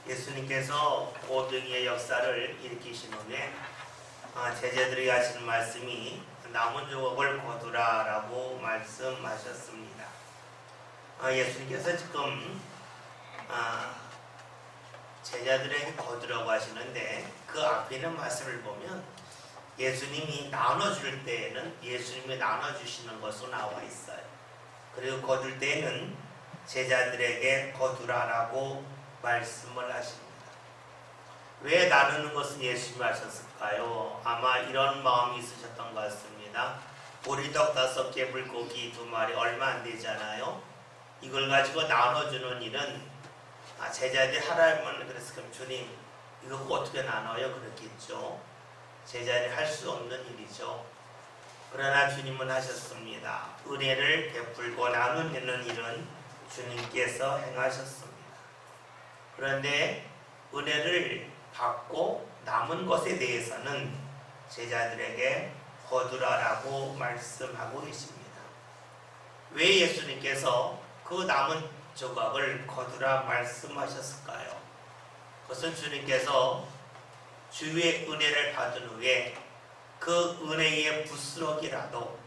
예수님께서 오병이의 역사를 일으키신 후에 제자들에게 하시는 말씀이 남은 조각을 거두라라고 말씀하셨습니다. 예수님께서 지금 제자들에게 거두라고 하시는데 그 앞에 있는 말씀을 보면 예수님이 나눠줄 때에는 예수님이 나눠주시는 것으로 나와 있어요. 그리고 거둘 때에는 제자들에게 거두라라고 말씀을 하십니다. 왜 나누는 것은 예수님이 하셨을까요? 아마 이런 마음이 있으셨던 것 같습니다. 보리떡 5개, 물고기 2마리 얼마 안 되잖아요. 이걸 가지고 나눠주는 일은 제자들이 하라면 그래서 그럼 주님 이거 어떻게 나눠요? 그렇겠죠. 제자들이 할 수 없는 일이죠. 그러나 주님은 하셨습니다. 은혜를 베풀고 나누는 일은 주님께서 행하셨습니다. 그런데 은혜를 받고 남은 것에 대해서는 제자들에게 거두라라고 말씀하고 계십니다. 왜 예수님께서 그 남은 조각을 거두라 말씀하셨을까요? 그것은 주님께서 주의 은혜를 받은 후에 그 은혜의 부스러기라도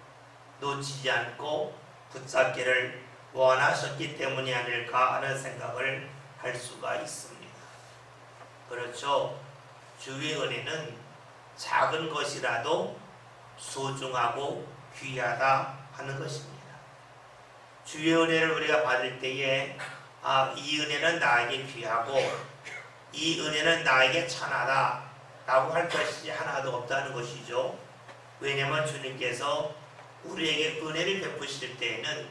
놓치지 않고 붙잡기를 원하셨기 때문이 아닐까 하는 생각을 할 수가 있습니다. 그렇죠. 주의 은혜는 작은 것이라도 소중하고 귀하다 하는 것입니다. 주의 은혜를 우리가 받을 때에 이 은혜는 나에게 귀하고 이 은혜는 나에게 천하다 라고 할 것이 하나도 없다는 것이죠. 왜냐하면 주님께서 우리에게 은혜를 베푸실 때에는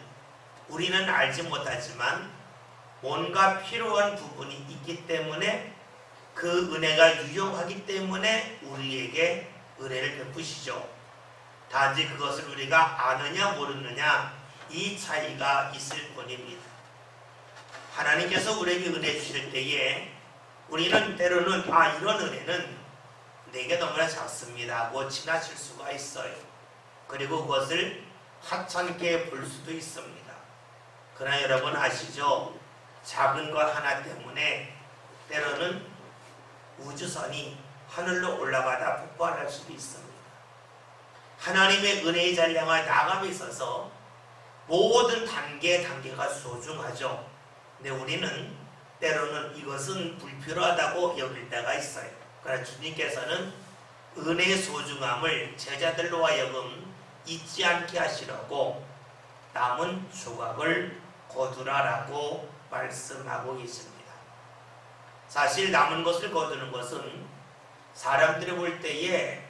우리는 알지 못하지만 뭔가 필요한 부분이 있기 때문에 그 은혜가 유용하기 때문에 우리에게 은혜를 베푸시죠. 단지 그것을 우리가 아느냐 모르느냐 이 차이가 있을 뿐입니다. 하나님께서 우리에게 은혜 주실 때에 우리는 때로는 이런 은혜는 내게 너무나 작습니다 하고 지나칠 수가 있어요. 그리고 그것을 하찮게 볼 수도 있습니다. 그러나 여러분 아시죠? 작은 것 하나 때문에 때로는 우주선이 하늘로 올라가다 폭발할 수도 있습니다. 하나님의 은혜의 자리를 향해 나감에 있어서 모든 단계가 소중하죠. 근데 우리는 때로는 이것은 불필요하다고 여길 때가 있어요. 그러나 주님께서는 은혜의 소중함을 제자들로 하여금 잊지 않게 하시려고 남은 조각을 거두라라고 말씀하고 계십니다. 사실 남은 것을 거두는 것은 사람들이 볼 때에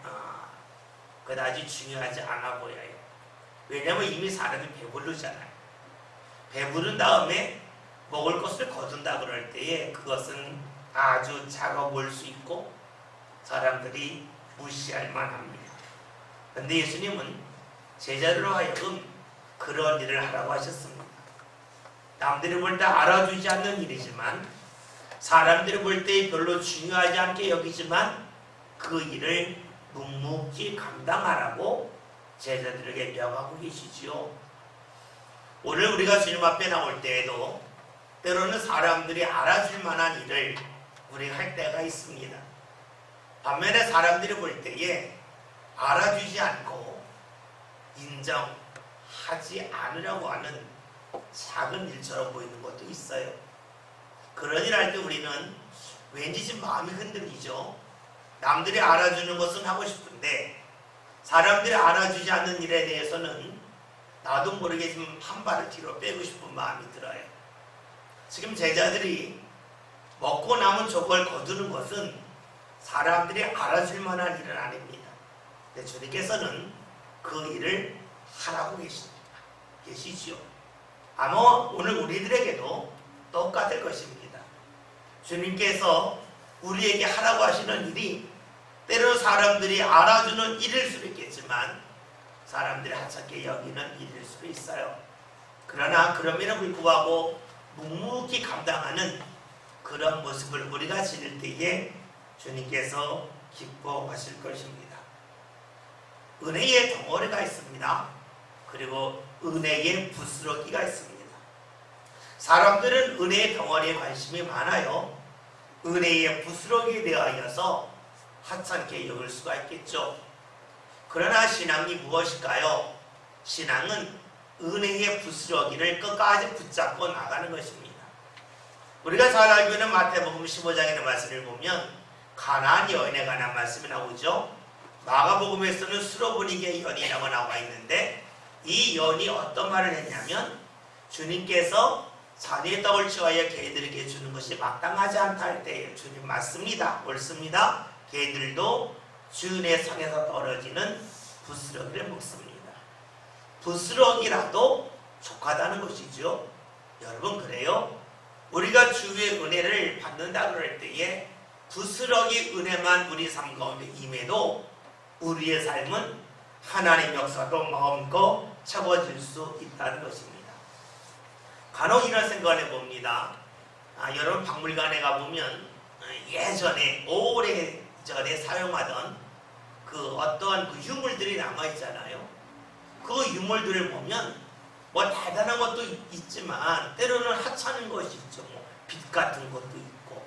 그다지 중요하지 않아 보여요. 왜냐하면 이미 사람이 배부르잖아요. 배부른 다음에 먹을 것을 거둔다 그럴 때에 그것은 아주 작아 보일 수 있고 사람들이 무시할 만합니다. 그런데 예수님은 제자들로 하여금 그런 일을 하라고 하셨습니다. 남들이 볼 때 알아주지 않는 일이지만 사람들이 볼 때 별로 중요하지 않게 여기지만 그 일을 묵묵히 감당하라고 제자들에게 명하고 계시지요. 오늘 우리가 주님 앞에 나올 때에도 때로는 사람들이 알아줄 만한 일을 우리가 할 때가 있습니다. 반면에 사람들이 볼 때에 알아주지 않고 인정하지 않으려고 하는 작은 일처럼 보이는 것도 있어요. 그런 일 할 때 우리는 왠지 좀 마음이 흔들리죠. 남들이 알아주는 것은 하고 싶은데 사람들이 알아주지 않는 일에 대해서는 나도 모르게 좀 한 발을 뒤로 빼고 싶은 마음이 들어요. 지금 제자들이 먹고 남은 조각을 거두는 것은 사람들이 알아줄 만한 일은 아닙니다. 근데 주님께서는 그 일을 하라고 계시지요. 아마 오늘 우리들에게도 똑같을 것입니다. 주님께서 우리에게 하라고 하시는 일이 때로 사람들이 알아주는 일일 수도 있겠지만 사람들이 하찮게 여기는 일일 수도 있어요. 그러나 그럼에도 불구하고 묵묵히 감당하는 그런 모습을 우리가 지닐 때에 주님께서 기뻐하실 것입니다. 은혜의 덩어리가 있습니다. 그리고 은혜의 부스러기가 있습니다. 사람들은 은혜의 덩어리에 관심이 많아요. 은혜의 부스러기에 대하여서 하찮게 여길 수가 있겠죠. 그러나 신앙이 무엇일까요? 신앙은 은혜의 부스러기를 끝까지 붙잡고 나가는 것입니다. 우리가 잘 알고 있는 마태복음 15장의 말씀을 보면 가나안 여인에 관한 말씀이 나오죠. 마가복음에서는 수로보니게 연이라고 나와 있는데 이 연이 어떤 말을 했냐면 주님께서 자녀의 떡을 취하여 개들에게 주는 것이 마땅하지 않다 할 때에 주님 맞습니다. 옳습니다. 개들도 주인의 상에서 떨어지는 부스러기를 먹습니다. 부스러기라도 족하다는 것이죠. 여러분 그래요? 우리가 주의 은혜를 받는다 그럴 때에 부스러기 은혜만 우리 삶 가운데 임해도 우리의 삶은 하나님의 역사도 마음껏 채워질 수 있다는 것입니다. 간혹 이런 생각을 해봅니다. 여러분 박물관에 가보면 예전에 오래전에 사용하던 그 어떠한 그 유물들이 남아있잖아요. 그 유물들을 보면 뭐 대단한 것도 있지만 때로는 하찮은 것이 있죠. 빛 같은 것도 있고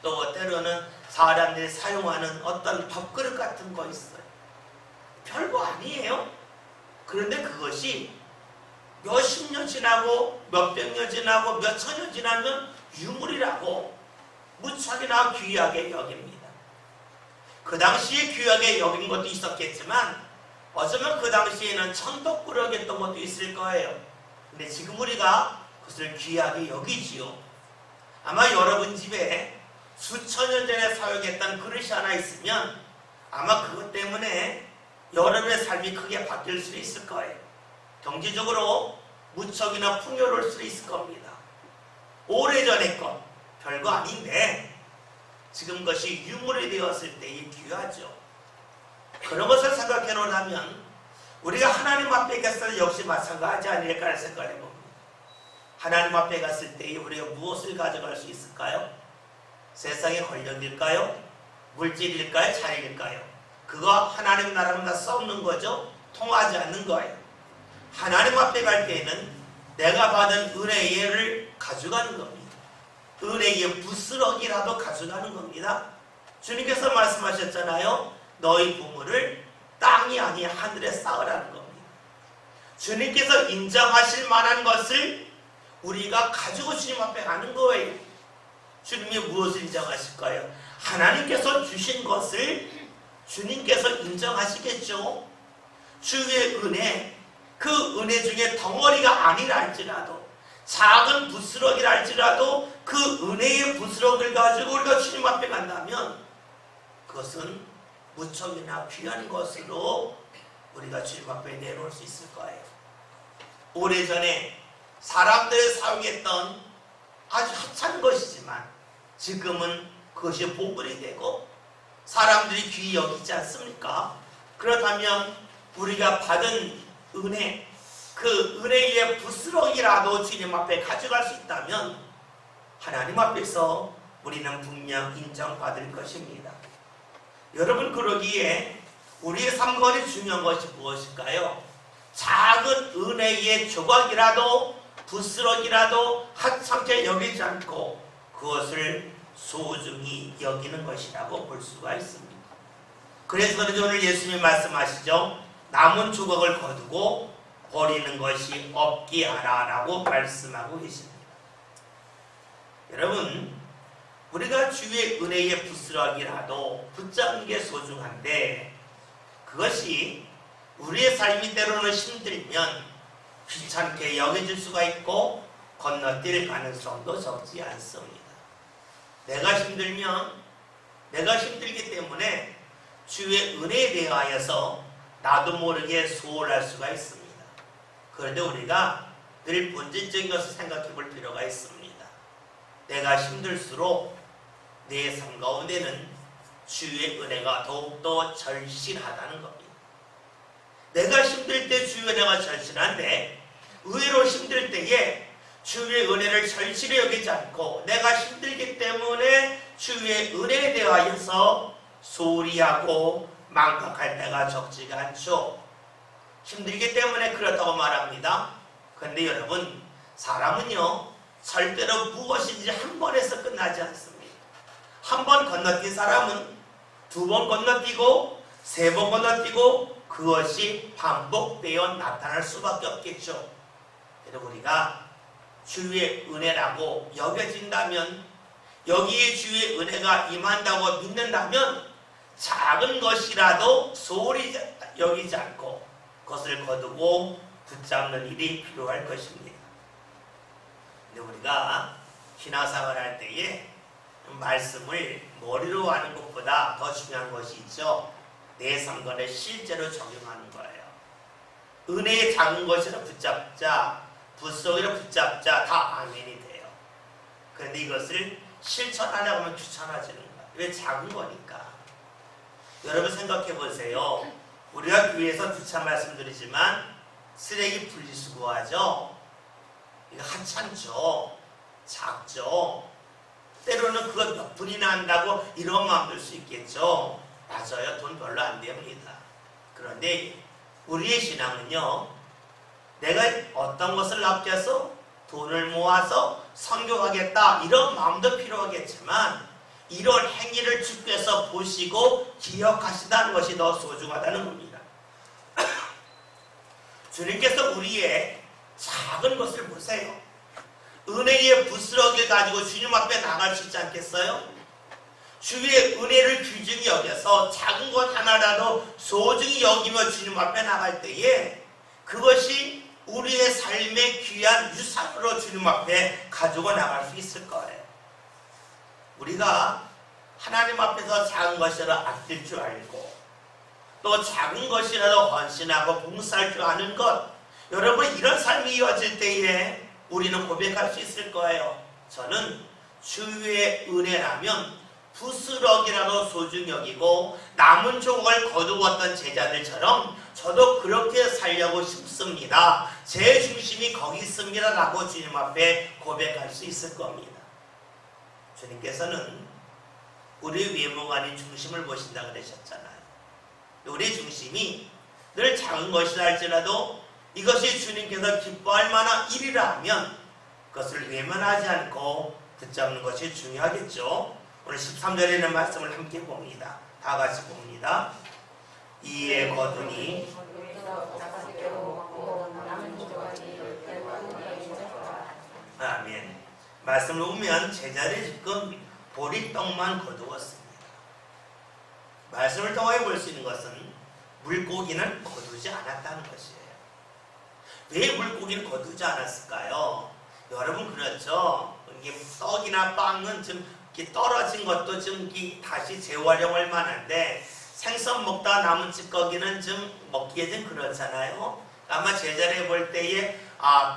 또 때로는 사람들이 사용하는 어떤 밥그릇 같은 거 있어요. 별거 아니에요. 그런데 그것이 몇십 년 지나고 몇백 년 지나고 몇천 년 지나면 유물이라고 무척이나 귀하게 여깁니다. 그 당시에 귀하게 여긴 것도 있었겠지만 어쩌면 그 당시에는 천덕꾸러기 했던 것도 있을 거예요. 근데 지금 우리가 그것을 귀하게 여기지요. 아마 여러분 집에 수천 년 전에 사용했던 그릇이 하나 있으면 아마 그것 때문에 여러분의 삶이 크게 바뀔 수 있을 거예요. 경제적으로 무척이나 풍요로울 수 있을 겁니다. 오래전의 것 별거 아닌데 지금 것이 유물이 되었을 때에 귀하죠. 그런 것을 생각해 놓으면 우리가 하나님 앞에 갔을 때 역시 마찬가지 아닐까 하는 생각을 해봅니다. 하나님 앞에 갔을 때에 우리가 무엇을 가져갈 수 있을까요? 세상의 권력일까요? 물질일까요? 자리일까요? 그거 하나님 나라는 다 썩는 거죠? 통하지 않는 거예요. 하나님 앞에 갈 때에는 내가 받은 은혜를 가져가는 겁니다. 은혜의 부스러기라도 가져가는 겁니다. 주님께서 말씀하셨잖아요. 너희 부모를 땅이 아니 하늘에 쌓으라는 겁니다. 주님께서 인정하실 만한 것을 우리가 가지고 주님 앞에 가는 거예요. 주님이 무엇을 인정하실까요? 하나님께서 주신 것을 주님께서 인정하시겠죠. 주의 은혜, 그 은혜 중에 덩어리가 아니라 할지라도 작은 부스러기라 할지라도 그 은혜의 부스러기를 가지고 우리가 주님 앞에 간다면 그것은 무척이나 귀한 것으로 우리가 주님 앞에 내놓을 수 있을 거예요. 오래전에 사람들이 사용했던 아주 하찮은 것이지만 지금은 그것이 보물이 되고 사람들이 귀히 여기지 않습니까? 그렇다면 우리가 받은 은혜, 그 은혜의 부스러기라도 주님 앞에 가져갈 수 있다면 하나님 앞에서 우리는 분명 인정받을 것입니다. 여러분 그러기에 우리의 삶 가운데 중요한 것이 무엇일까요? 작은 은혜의 조각이라도 부스러기라도 하찮게 여기지 않고 그것을 소중히 여기는 것이라고 볼 수가 있습니다. 그래서 오늘 예수님이 말씀하시죠. 남은 조각을 거두고 버리는 것이 없게 하라라고 말씀하고 계십니다. 여러분 우리가 주의 은혜의 부스러기라도 붙잡는 게 소중한데 그것이 우리의 삶이 때로는 힘들면 귀찮게 여겨질 수가 있고 건너뛸 가능성도 적지 않습니다. 내가 힘들면 내가 힘들기 때문에 주의 은혜에 대하여서 나도 모르게 소홀할 수가 있습니다. 그런데 우리가 늘 본질적인 것을 생각해 볼 필요가 있습니다. 내가 힘들수록 내 삶 가운데는 주의 은혜가 더욱더 절실하다는 겁니다. 내가 힘들 때 주의 은혜가 절실한데 의외로 힘들 때에 주의 은혜를 절실히 여기지 않고 내가 힘들기 때문에 주의 은혜에 대하여서 소홀히 하고 망각할 때가 적지가 않죠. 힘들기 때문에 그렇다고 말합니다. 그런데 여러분 사람은요 절대로 무엇인지 한 번에서 끝나지 않습니다. 한 번 건너뛴 사람은 두 번 건너뛰고 세 번 건너뛰고 그것이 반복되어 나타날 수밖에 없겠죠. 그래서 우리가 주의 은혜라고 여겨진다면, 여기에 주의 은혜가 임한다고 믿는다면 작은 것이라도 소홀히 여기지 않고 그것을 거두고 붙잡는 일이 필요할 것입니다. 근데 우리가 신앙생활 할 때에 말씀을 머리로 하는 것보다 더 중요한 것이 있죠. 내 삶관에 실제로 적용하는 거예요. 은혜의 작은 것이라 붙잡자, 붓속이라 붙잡자, 다 아멘이 돼요. 그런데 이것을 실천하려고 하면 귀찮아지는 거예요. 왜? 작은 거니까. 여러분 생각해 보세요. 우리가 교회에서 두차 말씀드리지만 쓰레기 분리수거하죠. 이거 하찮죠. 작죠. 때로는 그거 몇 분이나 한다고 이런 마음 들 수 있겠죠. 맞아요. 돈 별로 안 됩니다. 그런데 우리의 신앙은요, 내가 어떤 것을 아껴서 돈을 모아서 선교하겠다 이런 마음도 필요하겠지만 이런 행위를 주께서 보시고 기억하신다는 것이 더 소중하다는 겁니다. 주님께서 우리의 작은 것을 보세요. 은혜의 부스러기를 가지고 주님 앞에 나갈 수 있지 않겠어요? 주의 은혜를 귀중히 여겨서 작은 것 하나라도 소중히 여기며 주님 앞에 나갈 때에 그것이 우리의 삶의 귀한 유산으로 주님 앞에 가지고 나갈 수 있을 거예요. 우리가 하나님 앞에서 작은 것이라도 아낄 줄 알고 또 작은 것이라도 헌신하고 봉사할 줄 아는 것, 여러분 이런 삶이 이어질 때에 우리는 고백할 수 있을 거예요. 저는 주의 은혜라면 부스러기라도 소중히 여기고 남은 조각을 거두었던 제자들처럼 저도 그렇게 살려고 싶습니다. 제 중심이 거기 있습니다 라고 주님 앞에 고백할 수 있을 겁니다. 주님께서는 우리 외모가 아닌 중심을 보신다 그러셨잖아요. 우리의 중심이 늘 작은 것이라 할지라도 이것이 주님께서 기뻐할 만한 일이라 하면 그것을 외면하지 않고 붙잡는 것이 중요하겠죠. 오늘 13절에 있는 말씀을 함께 봅니다. 다 같이 봅니다. 이에 거두니 아멘. 말씀을 보면 제자들이 지금 보리떡만 거두었습니다. 말씀을 통해 볼 수 있는 것은 물고기는 거두지 않았다는 것이에요. 왜 물고기는 거두지 않았을까요? 여러분 그렇죠? 이게 떡이나 빵은 좀 이렇게 떨어진 것도 좀 다시 재활용할 만한데 생선 먹다 남은 찌꺼기는 좀 먹기에 좀 그렇잖아요. 아마 제자리에 볼 때에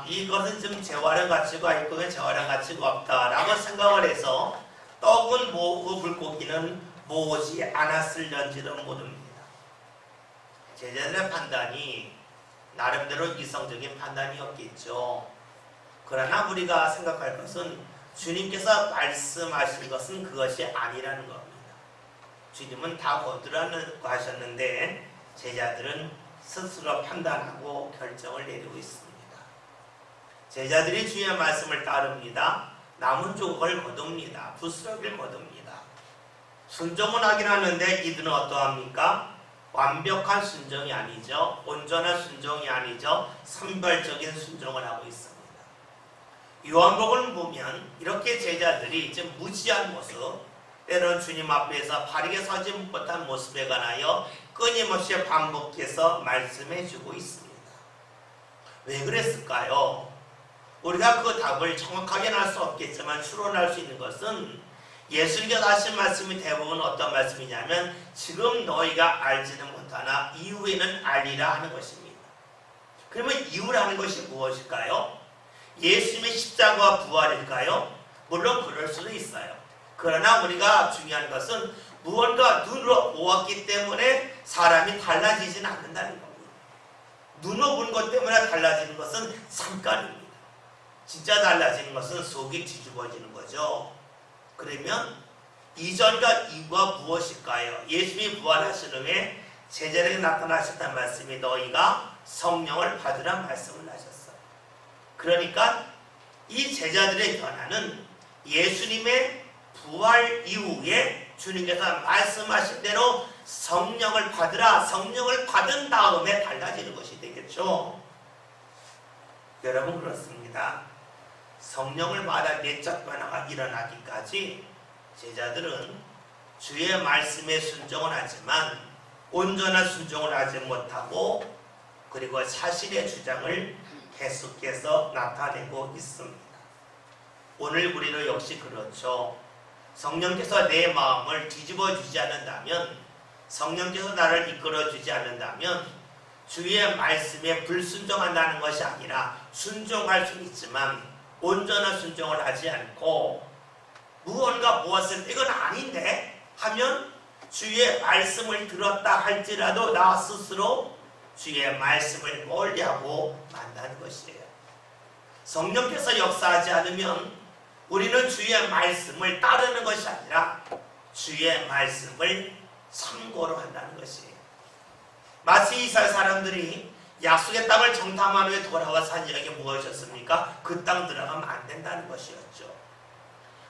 이것은 좀 재활용 가치가 있고 재활용 가치가 없다라고 생각을 해서 떡은 모으고 물고기는 모으지 않았을런지도 모릅니다. 제자들의 판단이 나름대로 이성적인 판단이었겠죠. 그러나 우리가 생각할 것은 주님께서 말씀하신 것은 그것이 아니라는 겁니다. 주님은 다 거두라고 하셨는데 제자들은 스스로 판단하고 결정을 내리고 있습니다. 제자들이 주의 말씀을 따릅니다. 남은 조각을 거둡니다. 부스러기를 거둡니다. 순종은 하긴 하는데 이들은 어떠합니까? 완벽한 순종이 아니죠. 온전한 순종이 아니죠. 선별적인 순종을 하고 있습니다. 요한복음을 보면 이렇게 제자들이 좀 무지한 모습, 때로는 주님 앞에서 바르게 서지 못한 모습에 관하여 끊임없이 반복해서 말씀해 주고 있습니다. 왜 그랬을까요? 우리가 그 답을 정확하게는 할 수 없겠지만 추론할 수 있는 것은 예수님께서 하신 말씀이 대부분 어떤 말씀이냐면 지금 너희가 알지는 못하나 이후에는 알리라 하는 것입니다. 그러면 이후라는 것이 무엇일까요? 예수님의 십자가와 부활일까요? 물론 그럴 수도 있어요. 그러나 우리가 중요한 것은 무언가 눈으로 보았기 때문에 사람이 달라지지는 않는다는 겁니다. 눈으로 본 것 때문에 달라지는 것은 잠깐입니다. 진짜 달라지는 것은 속이 뒤집어지는 거죠. 그러면 이전과 이후가 무엇일까요? 예수님이 부활하신 후에 제자들에게 나타나셨다는 말씀이 너희가 성령을 받으라 말씀을 하셨어요. 그러니까 이 제자들의 변화는 예수님의 부활 이후에 주님께서 말씀하신 대로 성령을 받으라. 성령을 받은 다음에 달라지는 것이 되겠죠. 여러분 그렇습니다. 성령을 받아 내적 변화가 일어나기까지 제자들은 주의 말씀에 순종을 하지만 온전한 순종을 하지 못하고 그리고 자신의 주장을 계속해서 나타내고 있습니다. 오늘 우리도 역시 그렇죠. 성령께서 내 마음을 뒤집어 주지 않는다면, 성령께서 나를 이끌어 주지 않는다면 주의 말씀에 불순종한다는 것이 아니라 순종할 수 있지만 온전한 순종을 하지 않고 무언가 무엇을 이건 아닌데 하면 주의 말씀을 들었다 할지라도 나 스스로 주의 말씀을 멀리하고 만나는 것이에요. 성령께서 역사하지 않으면 우리는 주의 말씀을 따르는 것이 아니라 주의 말씀을 참고로 한다는 것이에요. 마치 이스라엘 사람들이 약속의 땅을 정탐한 후에 돌아와 산지에게 무엇이었습니까? 그 땅 들어가면 안 된다는 것이었죠.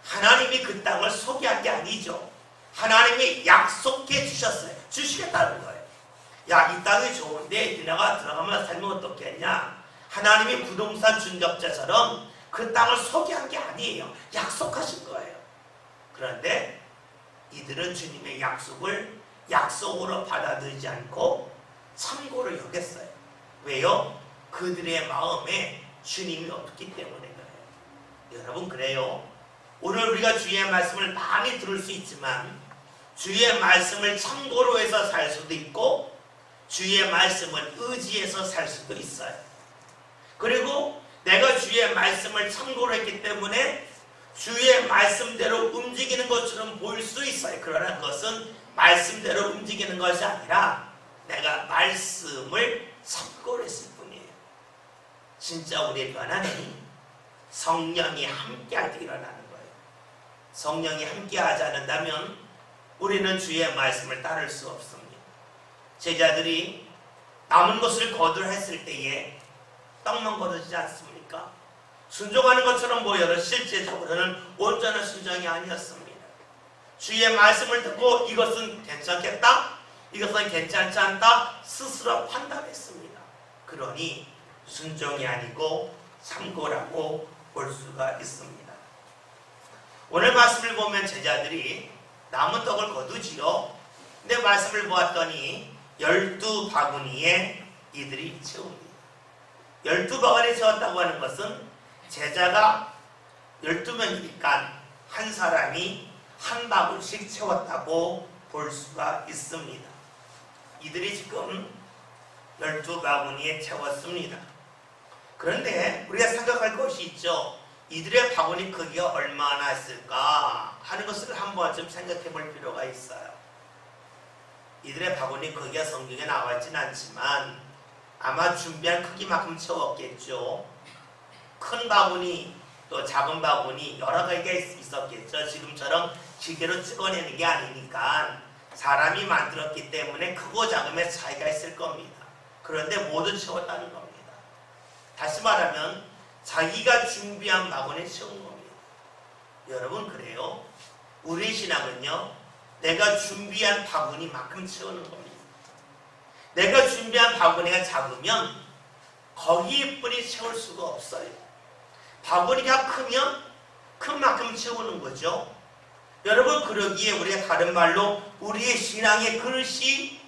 하나님이 그 땅을 소개한 게 아니죠. 하나님이 약속해 주셨어요. 주시겠다는 거예요. 야, 이 땅이 좋은데 너네가 들어가면 살면 어떻겠냐? 하나님이 부동산 중개업자처럼 그 땅을 소개한 게 아니에요. 약속하신 거예요. 그런데 이들은 주님의 약속을 약속으로 받아들이지 않고 참고를 여겼어요. 왜요? 그들의 마음에 주님이 없기 때문에 그래요. 여러분 그래요. 오늘 우리가 주의 말씀을 많이 들을 수 있지만 주의 말씀을 참고로 해서 살 수도 있고 주의 말씀을 의지해서 살 수도 있어요. 그리고 내가 주의 말씀을 참고로 했기 때문에 주의 말씀대로 움직이는 것처럼 보일 수 있어요. 그러나 그것은 말씀대로 움직이는 것이 아니라 내가 말씀을 참고로 했을 뿐이에요. 진짜 우리의 변화는 성령이 함께할 때 일어나는 거예요. 성령이 함께하지 않는다면 우리는 주의 말씀을 따를 수 없습니다. 제자들이 남은 것을 거두려 했을 때에 떡만 거두지 않습니까? 순종하는 것처럼 보여도 실제적으로는 온전한 순종이 아니었습니다. 주의 말씀을 듣고 이것은 괜찮겠다, 이것은 괜찮지 않다 스스로 판단했습니다. 그러니 순종이 아니고 참고라고 볼 수가 있습니다. 오늘 말씀을 보면 제자들이 남은 떡을 거두지요. 근데 말씀을 보았더니 12바구니에 이들이 채웁니다. 12바구니에 채웠다고 하는 것은 제자가 12명이니까 한 사람이 한 바구니씩 채웠다고 볼 수가 있습니다. 이들이 지금 12바구니에 채웠습니다. 그런데 우리가 생각할 것이 있죠. 이들의 바구니 크기가 얼마나 있을까 하는 것을 한번 좀 생각해 볼 필요가 있어요. 이들의 바구니 크기가 성경에 나와 있지는 않지만 아마 준비한 크기만큼 채웠겠죠. 큰 바구니 또 작은 바구니 여러 가지가 있었겠죠. 지금처럼 기계로 찍어내는 게 아니니까 사람이 만들었기 때문에 크고 작음의 차이가 있을 겁니다. 그런데 모두 채웠다는 겁니다. 다시 말하면 자기가 준비한 바구니에 채운 겁니다. 여러분 그래요. 우리 신앙은요, 내가 준비한 바구니만큼 채우는 겁니다. 내가 준비한 바구니가 작으면 거기뿐이 채울 수가 없어요. 바구니가 크면 큰 만큼 채우는 거죠. 여러분 그러기에 우리가 다른 말로 우리의 신앙의 그릇이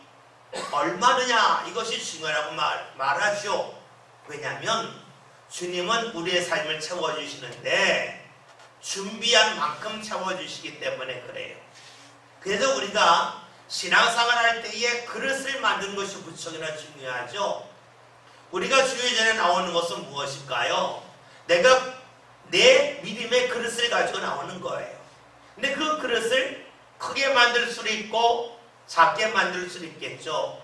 얼마느냐 이것이 중요하다고 말하죠. 왜냐하면 주님은 우리의 삶을 채워주시는데 준비한 만큼 채워주시기 때문에 그래요. 그래서 우리가 신앙생활 할 때에 그릇을 만드는 것이 무척이나 중요하죠. 우리가 주의전에 나오는 것은 무엇일까요? 내가 내 믿음의 그릇을 가지고 나오는 거예요. 근데 그 그릇을 크게 만들 수도 있고 작게 만들 수도 있겠죠.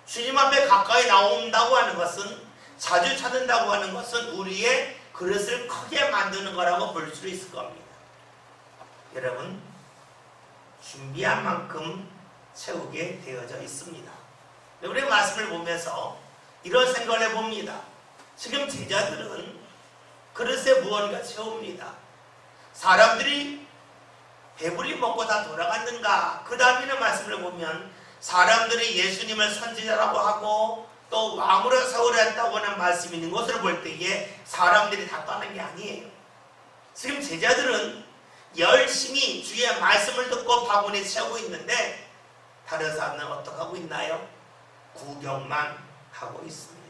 주님 앞에 가까이 나온다고 하는 것은, 자주 찾는다고 하는 것은 우리의 그릇을 크게 만드는 거라고 볼 수 있을 겁니다. 여러분, 준비한 만큼 채우게 되어져 있습니다. 우리 말씀을 보면서 이런 생각을 해봅니다. 지금 제자들은 그릇에 무언가 채웁니다. 사람들이 배불리 먹고 다 돌아갔는가? 그 다음에는 말씀을 보면 사람들이 예수님을 선지자라고 하고 또 왕으로 세우렸다고 하는 말씀이 있는 것을 볼 때에 사람들이 다 떠난 게 아니에요. 지금 제자들은 열심히 주의 말씀을 듣고 바구니에 채우고 있는데 다른 사람들은 어떻게 하고 있나요? 구경만 하고 있습니다.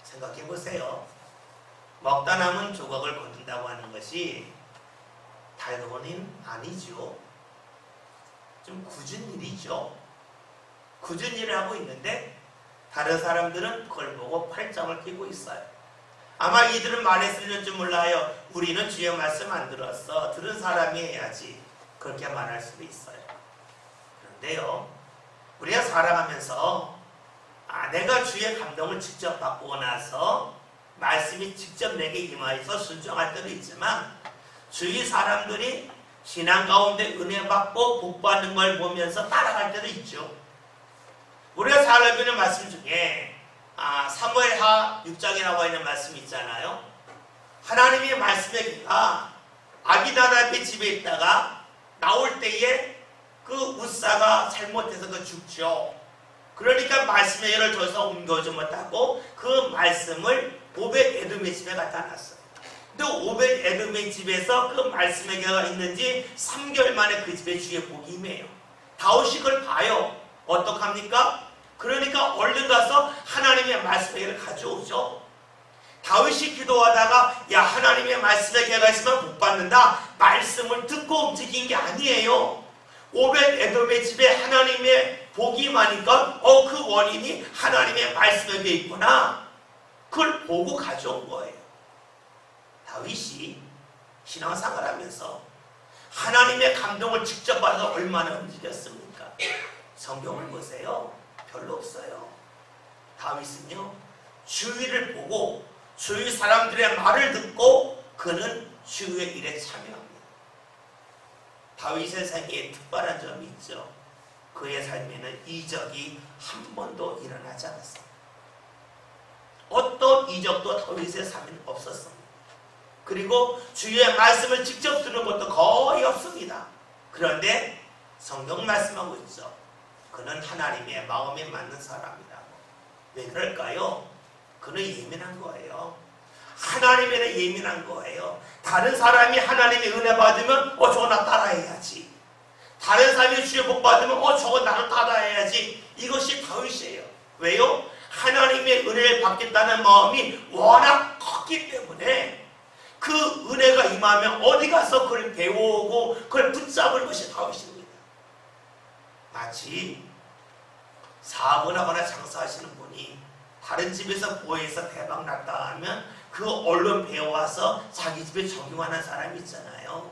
생각해 보세요. 먹다 남은 조각을 거둔다고 하는 것이 달고는 아니죠. 좀 굳은 일이죠. 굳은 일을 하고 있는데 다른 사람들은 그걸 보고 팔짱을 끼고 있어요. 아마 이들은 말했을지 몰라요. 우리는 주의 말씀 안 들었어. 들은 사람이 해야지. 그렇게 말할 수도 있어요. 그런데요, 우리가 살아가면서 내가 주의 감동을 직접 받고 나서 말씀이 직접 내게 임하여서 순종할 때도 있지만 주위 사람들이 신앙 가운데 은혜 받고 복 받는 걸 보면서 따라갈 때도 있죠. 우리가 잘 알고 있는 말씀 중에 사무엘하 6장에 나와 있는 말씀이 있잖아요. 하나님의 말씀의 개가 아비나답의 집에 있다가 나올 때에 그 웃사가 잘못해서 그 죽죠. 그러니까 말씀의 예를 줘서 옮겨오지 못하고 그 말씀을 오벳 에돔의 집에 갖다 놨어요. 근데 오벳 에돔의 집에서 그 말씀의 개가 있는지 3개월 만에 그 집에 주의 복이 임해요. 다윗이 그걸 봐요. 어떡합니까? 그러니까 얼른 가서 하나님의 말씀의 개를 가져오죠. 다윗이 기도하다가 야 하나님의 말씀의 개가 있으면 복 받는다. 말씀을 듣고 움직인 게 아니에요. 오벳 에돔의 집에 하나님의 복이 임하니까 그 원인이 하나님의 말씀의 개에 있구나. 그걸 보고 가져온 거예요. 다윗이 신앙생활 하면서 하나님의 감동을 직접 받아서 얼마나 움직였습니까? 성경을 보세요. 별로 없어요. 다윗은요, 주위를 보고 주위 사람들의 말을 듣고 그는 주위의 일에 참여합니다. 다윗의 생애에 특별한 점이 있죠. 그의 삶에는 이적이 한 번도 일어나지 않았습니다. 어떤 이적도 다윗의 삶에는 없었습니다. 그리고 주의 말씀을 직접 들은 것도 거의 없습니다. 그런데 성경 말씀하고 있죠. 그는 하나님의 마음에 맞는 사람이라고. 왜 그럴까요? 그는 예민한 거예요. 하나님에는 예민한 거예요. 다른 사람이 하나님의 은혜 받으면 저거 나 따라해야지. 다른 사람이 주의 복 받으면 저거 나는 따라해야지. 이것이 다윗이에요. 왜요? 하나님의 은혜를 받겠다는 마음이 워낙 컸기 때문에 그 은혜가 임하면 어디 가서 그걸 배워오고 그걸 붙잡을 것이 다윗입니다. 마치 사업을 하거나 장사하시는 분이 다른 집에서 부에서 대박 났다 하면 그 얼른 배워와서 자기 집에 적용하는 사람이 있잖아요.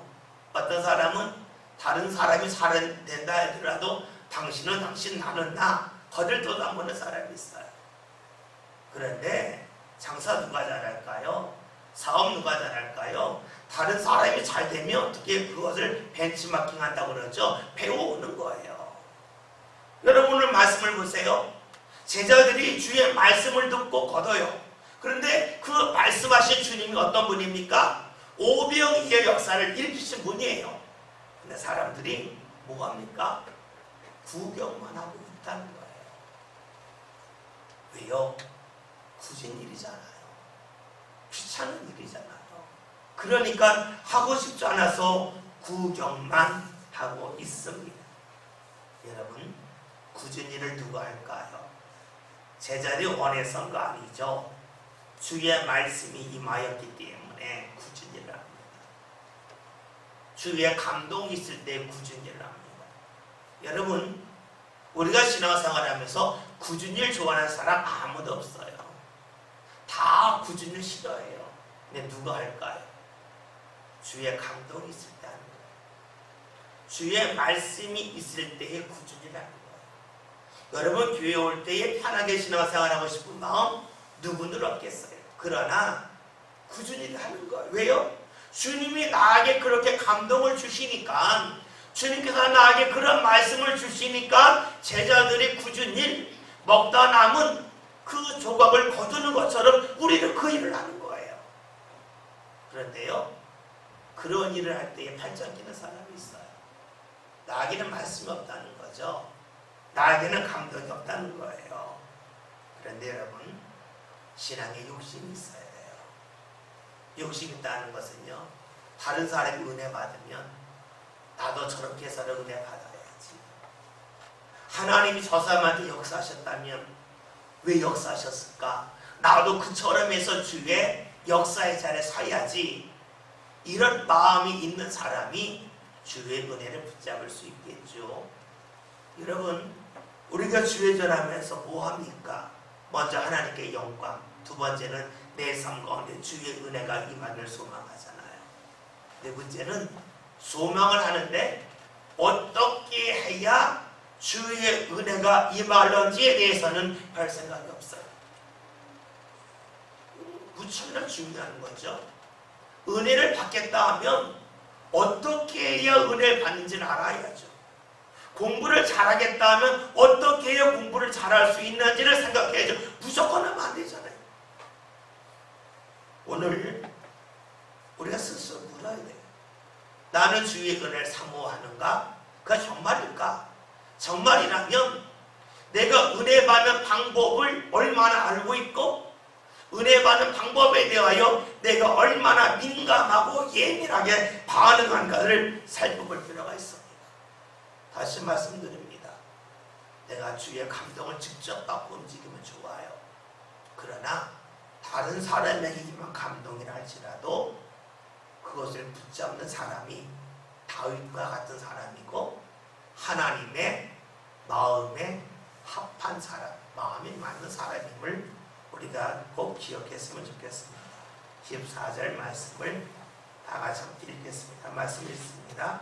어떤 사람은 다른 사람이 살아낸다 하더라도 당신은 당신 나는 나 거들떠다보는 사람이 있어요. 그런데 장사 누가 잘할까요? 사업 누가 잘할까요? 다른 사람이 잘 되면 어떻게 그것을 벤치마킹 한다고 그러죠? 배워오는 거예요. 여러분 오늘 말씀을 보세요. 제자들이 주의 말씀을 듣고 걷어요. 그런데 그 말씀하신 주님이 어떤 분입니까? 오병이의 역사를 일으키신 분이에요. 근데 사람들이 뭐합니까? 구경만 하고 있다는 거예요. 왜요? 굳은 일이잖아요. 귀찮은 일이잖아요. 그러니까 하고 싶지 않아서 구경만 하고 있습니다. 여러분, 굳은 일을 누가 할까요? 제자들이 원해서가 아니죠. 주의 말씀이 임하였기 때문에 굳은 일을 합니다. 주의 감동이 있을 때 굳은 일을 합니다. 여러분, 우리가 신앙생활을 하면서 굳은 일 좋아하는 사람 아무도 없어요. 다 굳은 일 싫어해요. 근데 누가 할까요? 주의 감동이 있을 때 하는 거예요. 주의 말씀이 있을 때에 굳은 일을 하는 거예요. 여러분 교회 올 때에 편하게 신앙생활하고 싶은 마음 누구는 없겠어요. 그러나 굳은 일을 하는 거예요. 왜요? 주님이 나에게 그렇게 감동을 주시니까, 주님께서 나에게 그런 말씀을 주시니까 제자들이 굳은 일, 먹다 남은 그 조각을 거두는 것처럼 우리는 그 일을 하는 거예요. 그런데요, 그런 일을 할 때에 팔짱 끼는 사람이 있어요. 나에게는 말씀이 없다는 거죠. 나에게는 감동이 없다는 거예요. 그런데 여러분, 신앙에 욕심이 있어야 돼요. 욕심 있다는 것은요, 다른 사람이 은혜 받으면 나도 저렇게 해서 은혜 받아야지. 하나님이 저 사람한테 역사하셨다면 왜 역사하셨을까? 나도 그처럼 해서 주의 역사의 자리에 서야지. 이런 마음이 있는 사람이 주의 은혜를 붙잡을 수 있겠죠. 여러분, 우리가 주의 전하면서 뭐합니까? 먼저 하나님께 영광, 두 번째는 내 삶 가운데 주의 은혜가 임하기를 소망하잖아요. 네 번째는 소망을 하는데 어떻게 해야 주의 은혜가 임할런지에 대해서는 별 생각이 없어요. 무척이나 중요한 거죠. 은혜를 받겠다 하면 어떻게 해야 은혜를 받는지를 알아야죠. 공부를 잘하겠다 하면 어떻게 해야 공부를 잘할 수 있는지를 생각해야죠. 무조건 하면 안 되잖아요. 오늘 우리가 스스로 물어야 돼요. 나는 주의 은혜를 사모하는가? 그가 정말일까? 정말이라면 내가 은혜 받는 방법을 얼마나 알고 있고 은혜 받는 방법에 대하여 내가 얼마나 민감하고 예민하게 반응한가를 살펴볼 필요가 있습니다. 다시 말씀드립니다. 내가 주의 감동을 직접 받고 움직이면 좋아요. 그러나 다른 사람에게만 감동이라 할지라도 그것을 붙잡는 사람이 다윗과 같은 사람이고 하나님의 마음에 합한 사람, 마음이 맞는 사람임을 우리가 꼭 기억했으면 좋겠습니다. 14절 말씀을 다 같이 함께 읽겠습니다. 말씀 읽습니다.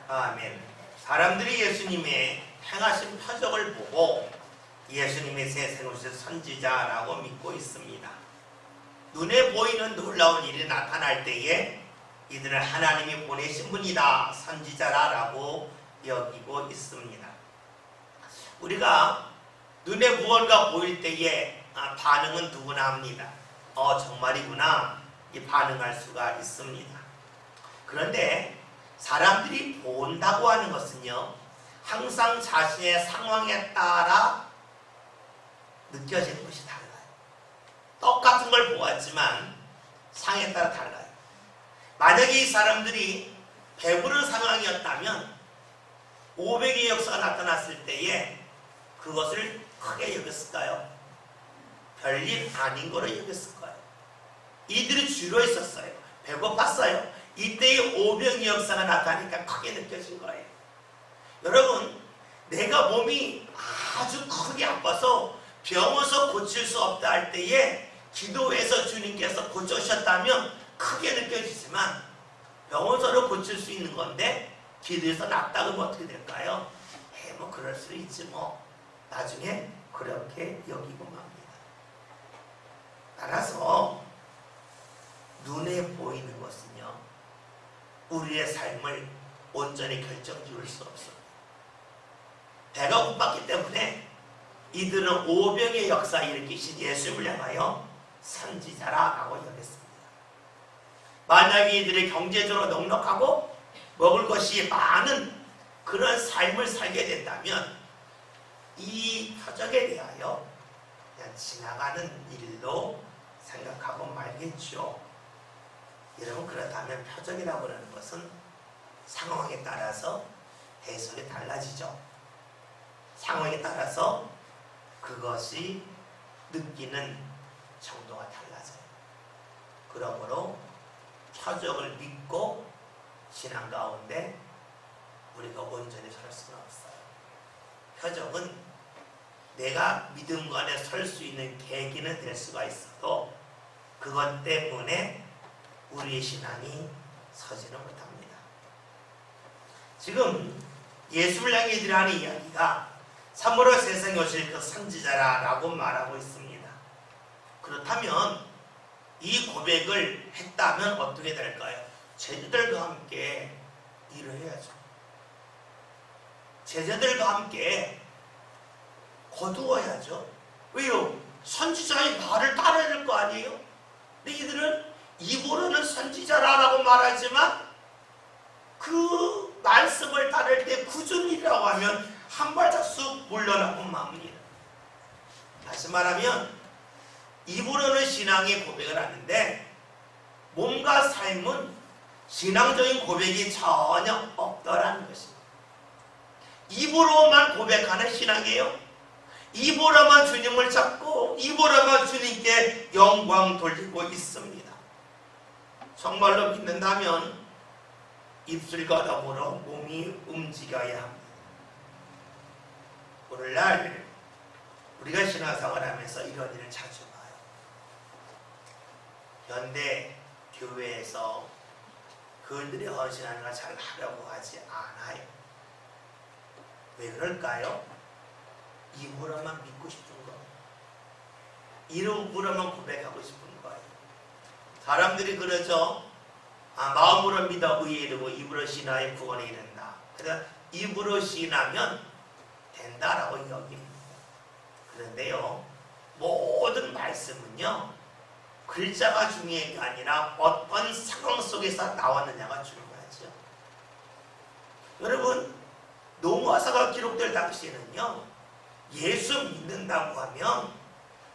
아멘. 사람들이 예수님의 행하신 표적을 보고 예수님의 세상에 오신 선지자라고 믿고 있습니다. 눈에 보이는 놀라운 일이 나타날 때에 이들은 하나님이 보내신 분이다, 선지자라고 여기고 있습니다. 우리가 눈에 무언가 보일 때에 반응은 누구나 합니다. 정말이구나, 이 반응할 수가 있습니다. 그런데 사람들이 본다고 하는 것은요, 항상 자신의 상황에 따라 느껴지는 것이 달라요. 똑같은 걸 보았지만 상황에 따라 달라요. 만약에 이 사람들이 배부른 상황이었다면 500의 역사가 나타났을 때에 그것을 크게 여겼을까요? 별일 아닌 거로 여겼을 거예요. 이들이 주로 있었어요. 배고팠어요. 이때의 500의 역사가 나타나니까 크게 느껴진 거예요. 여러분, 내가 몸이 아주 크게 아파서 병원에서 고칠 수 없다 할 때에 기도해서 주님께서 고쳐주셨다면 크게 느껴지지만 병원에서는 고칠 수 있는 건데 기도해서 낫다 그러면 어떻게 될까요? 뭐 그럴 수 있지 뭐. 나중에 그렇게 여기고 맙니다. 따라서 눈에 보이는 것은요, 우리의 삶을 온전히 결정지을 수 없어요. 배가 고팠기 때문에 이들은 오병의 역사에 일으키신 예수님을 향하여 선지자라고 여겼습니다. 만약에 이들이 경제적으로 넉넉하고 먹을 것이 많은 그런 삶을 살게 된다면 이 표적에 대하여 그냥 지나가는 일로 생각하고 말겠죠. 여러분, 그렇다면 표적이라고 하는 것은 상황에 따라서 해석이 달라지죠. 상황에 따라서 그것이 느끼는 정도가 달라져요. 그러므로 표적을 믿고 신앙 가운데 우리가 온전히 설 수는 없어요. 표적은 내가 믿음 안에 설 수 있는 계기는 될 수가 있어도 그것 때문에 우리의 신앙이 서지는 못합니다. 지금 예수를 향해 이들이 하는 이야기가 참으로 세상에 오실 그 선지자라고 말하고 있습니다. 그렇다면 이 고백을 했다면 어떻게 될까요? 제자들과 함께 일을 해야죠. 제자들과 함께 거두어야죠. 왜요? 선지자의 말을 따라야 될 거 아니에요? 근데 이들은 입으로는 선지자라고 말하지만 그 말씀을 따를 때 구준이라고 하면 한 발짝 쑥 물러나고 맙니다. 다시 말하면 입으로는 신앙의 고백을 하는데 몸과 삶은 신앙적인 고백이 전혀 없더라는 것입니다. 입으로만 고백하는 신앙이에요. 입으로만 주님을 잡고 입으로만 주님께 영광 돌리고 있습니다. 정말로 믿는다면 입술과 더불어 몸이 움직여야 합니다. 오늘날 우리가 신앙생활 하면서 이런 일을 자주 봐요. 현대 교회에서 그들의 헌신하는 걸 잘 하려고 하지 않아요. 왜 그럴까요? 입으로만 믿고 싶은 거예요. 입으로만 고백하고 싶은 거예요. 사람들이 그러죠. 마음으로 믿어 의에 이르고 입으로 신하여 구원에 이른다. 그래서 입으로 신하면 된다라고 여깁니다. 그런데요, 모든 말씀은요, 글자가 중요한 게 아니라 어떤 상황 속에서 나왔느냐가 중요하죠. 여러분, 노아사가 기록될 당시에는요, 예수 믿는다고 하면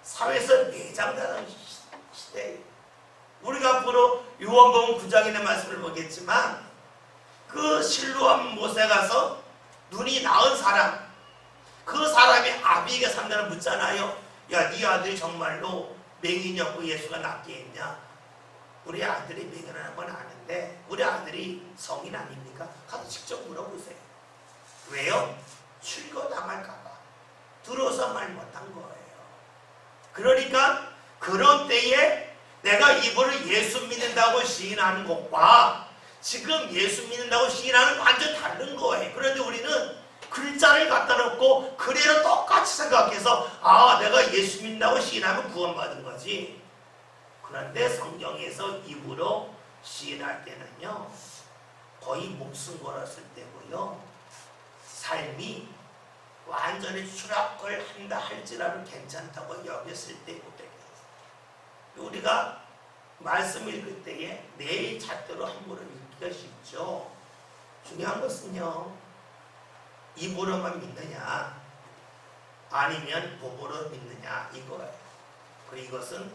사회에서 매장당하는 시대예요. 우리가 앞으로 요한복음 9장에 있는 말씀을 보겠지만 그 실로암 못에 가서 눈이 나은 사람, 그 사람이 아비에게 상대를 묻잖아요. 야, 네 아들이 정말로 맹인이었고 예수가 낫게 했냐? 우리 아들이 맹인이라는 건 아는데 우리 아들이 성인 아닙니까? 가서 직접 물어보세요. 왜요? 출교당할까봐 들어서 말 못한 거예요. 그러니까 그런 때에 내가 입으로 예수 믿는다고 시인하는 것과 지금 예수 믿는다고 시인하는 완전 다른 거예요. 그런데 우리는 글자를 갖다 놓고 그대로 똑같이 생각해서 내가 예수 믿는다고 시인하면 구원받은 거지. 그런데 성경에서 입으로 시인할 때는요, 거의 목숨 걸었을 때고요, 삶이 완전히 추락을 한다 할지라도 괜찮다고 여겼을 때 고백해요. 우리가 말씀 읽을 때에 내 잣대로 함부로 읽기가 쉽죠. 중요한 것은요, 입으로만 믿느냐 아니면 몸으로 믿느냐 이거예요. 그리고 이것은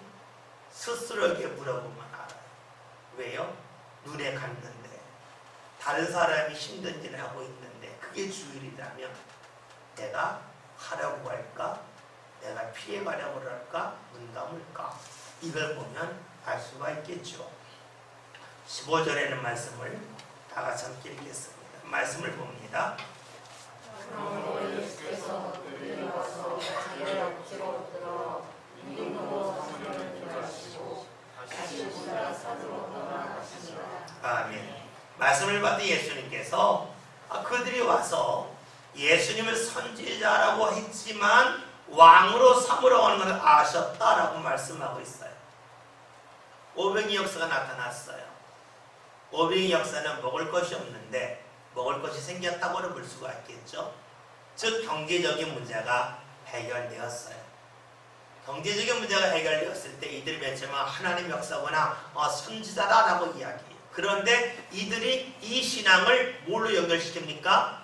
스스로에게 물어보면 알아요. 왜요? 눈에 갔는데 다른 사람이 힘든 일을 하고 있는데 그게 주일이라면 내가 하라고 할까? 내가 피해가려고 할까? 눈 감을까? 이걸 보면 알 수가 있겠죠. 15절에는 말씀을 다 같이 함께 읽겠습니다. 말씀을 봅니다. 예수께서 그들이 와서 자기의 억지로 들어 인도로 성령을 들어가시고 다시 오시라 산으로 떠나가시니라. 아멘. 말씀을 받은 예수님께서 그들이 와서 예수님을 선지자라고 했지만 왕으로 삼으러 오는 것을 아셨다라고 말씀하고 있어요. 오병이 역사가 나타났어요. 오병이 역사는 먹을 것이 없는데 먹을 것이 생겼다고는 볼 수가 있겠죠. 즉 경제적인 문제가 해결되었어요. 경제적인 문제가 해결되었을 때 이들이 맺지만 하나님 역사구나, 선지자다라고 이야기해요. 그런데 이들이 이 신앙을 뭘로 연결시킵니까?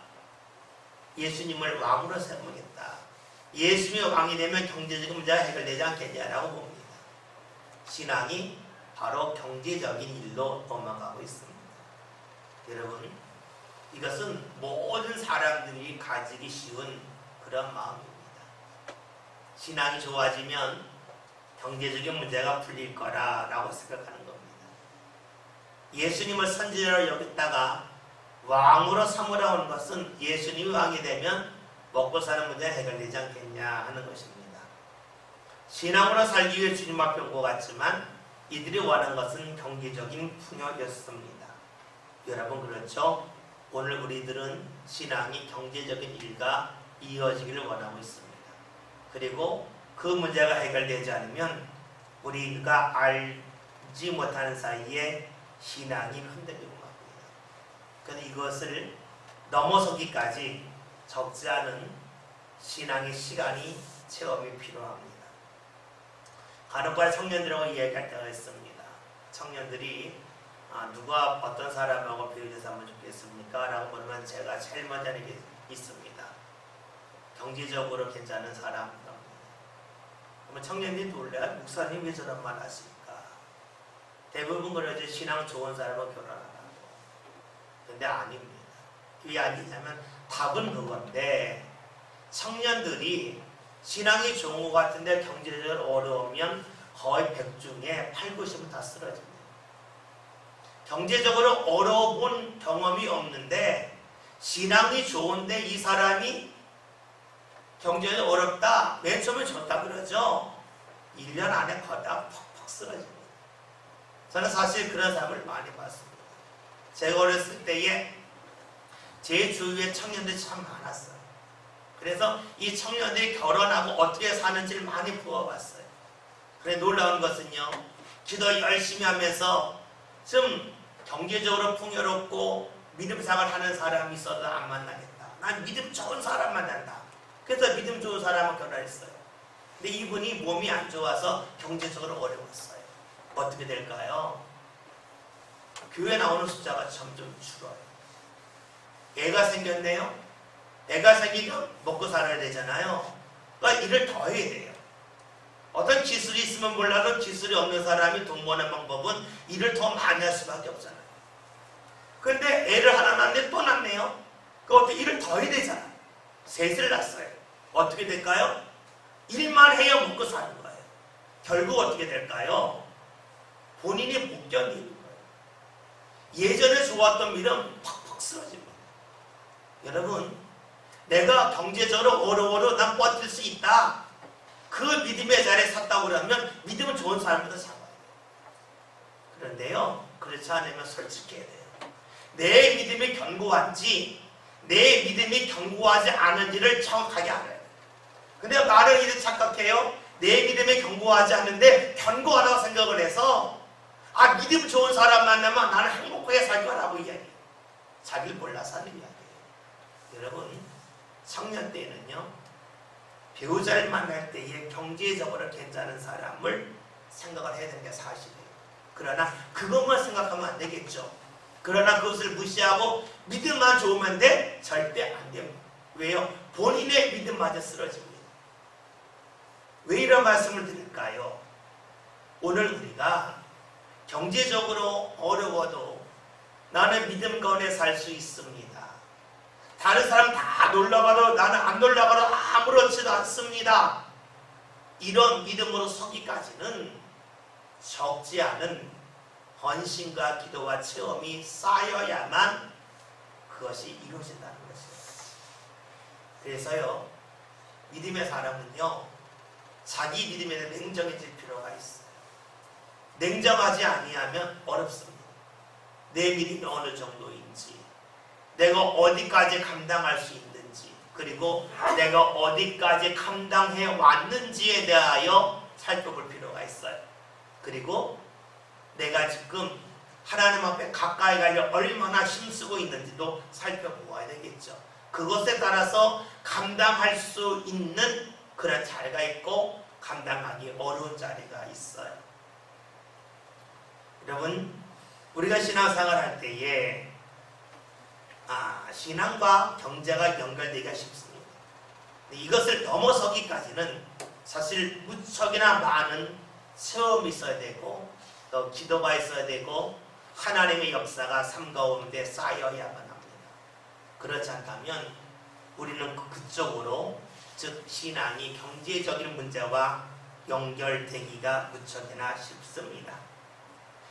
예수님을 왕으로 세우겠다. 예수님이 왕이 되면 경제적인 문제가 해결되지 않겠냐라고 봅니다. 신앙이 바로 경제적인 일로 넘어가고 있습니다. 여러분, 이것은 모든 사람들이 가지기 쉬운 그런 마음입니다. 신앙이 좋아지면 경제적인 문제가 풀릴 거라고 생각하는 겁니다. 예수님을 선지자로 여겼다가 왕으로 삼으러 온 것은 예수님이 왕이 되면 먹고 사는 문제가 해결되지 않겠냐 하는 것입니다. 신앙으로 살기 위해 주님 앞에 온 것 같지만 이들이 원한 것은 경제적인 풍요였습니다. 여러분 그렇죠? 오늘 우리들은 신앙이 경제적인 일과 이어지기를 원하고 있습니다. 그리고 그 문제가 해결되지 않으면 우리가 알지 못하는 사이에 신앙이 흔들리고 맙니다. 그런데 이것을 넘어서기까지 적지 않은 신앙의 시간이 체험이 필요합니다. 간혹가다 청년들하고 이야기할 때가 있습니다. 청년들이 누가 어떤 사람하고 비교해서 하면 좋겠습니까? 라고 물으면 제가 제일 먼저 하는 게 있습니다. 경제적으로 괜찮은 사람. 그러면 청년들이 놀래요. 목사님 왜 저런 말 하십니까? 대부분 그러죠. 신앙 좋은 사람하고 결혼하라고. 근데 아닙니다. 왜 아니냐면 답은 그건데 청년들이 신앙이 좋은 것 같은데 경제적으로 어려우면 거의 100 중에 8, 90은 다 쓰러집니다. 경제적으로 어려운 경험이 없는데 신앙이 좋은데 이 사람이 경제적으로 어렵다. 맨 처음에 좋다 그러죠. 1년 안에 거다 퍽퍽 쓰러집니다. 저는 사실 그런 사람을 많이 봤습니다. 제가 어렸을 때에 제 주위에 청년들이 참 많았어요. 그래서 이 청년들이 결혼하고 어떻게 사는지를 많이 보아봤어요. 그래 놀라운 것은요. 기도 열심히 하면서 좀 경제적으로 풍요롭고 믿음 생활 하는 사람이 있어도 안 만나겠다. 난 믿음 좋은 사람 만난다. 그래서 믿음 좋은 사람하고 결혼했어요. 근데 이분이 몸이 안 좋아서 경제적으로 어려웠어요. 어떻게 될까요? 교회 나오는 숫자가 점점 줄어요. 애가 생겼네요. 애가 생기면 먹고 살아야 되잖아요. 그러니까 일을 더 해야 돼요. 어떤 기술이 있으면 몰라도 기술이 없는 사람이 돈 버는 방법은 일을 더 많이 할 수밖에 없잖아요. 근데 애를 하나 낳는데 또 낳네요. 그것도 일을 더 해야 되잖아요. 셋을 낳았어요. 어떻게 될까요? 일만 해야 먹고 사는 거예요. 결국 어떻게 될까요? 본인이 못 견디는 거예요. 예전에 좋았던 믿음 팍팍 쓰러집니다. 여러분, 내가 경제적으로 어려워도 난 버틸 수 있다. 그 믿음의 자리에 섰다고 그러면 믿음은 좋은 사람보다 잡아야 돼요. 그런데요, 그렇지 않으면 솔직해야 돼요. 내 믿음이 견고한지 내 믿음이 견고하지 않은지를 정확하게 알아야 돼요. 근데 말은 이렇게 착각해요. 내 믿음이 견고하지 않은데 견고하다고 생각을 해서 믿음 좋은 사람 만나면 나는 행복하게 살 거라고 이야기해요. 자기를 몰라서 하는 이야기예요. 여러분, 청년 때는요, 배우자를 만날 때에 경제적으로 괜찮은 사람을 생각을 해야 되는 게 사실이에요. 그러나 그것만 생각하면 안 되겠죠. 그러나 그것을 무시하고 믿음만 좋으면 돼? 절대 안 됩니다. 왜요? 본인의 믿음마저 쓰러집니다. 왜 이런 말씀을 드릴까요? 오늘 우리가 경제적으로 어려워도 나는 믿음 가운데 살 수 있습니다. 다른 사람 다 놀러가도 나는 안 놀러가도 아무렇지도 않습니다. 이런 믿음으로 서기까지는 적지 않은 헌신과 기도와 체험이 쌓여야만 그것이 이루어진다는 것이에요. 그래서요, 믿음의 사람은요, 자기 믿음에 대해 냉정해질 필요가 있어요. 냉정하지 아니하면 어렵습니다. 내 믿음이 어느 정도인지, 내가 어디까지 감당할 수 있는지, 그리고 내가 어디까지 감당해 왔는지에 대하여 살펴볼 필요가 있어요. 그리고 내가 지금 하나님 앞에 가까이 가려 얼마나 힘쓰고 있는지도 살펴보아야 되겠죠. 그것에 따라서 감당할 수 있는 그런 자리가 있고 감당하기 어려운 자리가 있어요. 여러분, 우리가 신앙생활 할 때에 신앙과 경제가 연결되기가 쉽습니다. 이것을 넘어서기까지는 사실 무척이나 많은 체험이 있어야 되고 또 기도가 있어야 되고 하나님의 역사가 삶 가운데 쌓여야만 합니다. 그렇지 않다면 우리는 그쪽으로, 즉 신앙이 경제적인 문제와 연결되기가 무척이나 쉽습니다.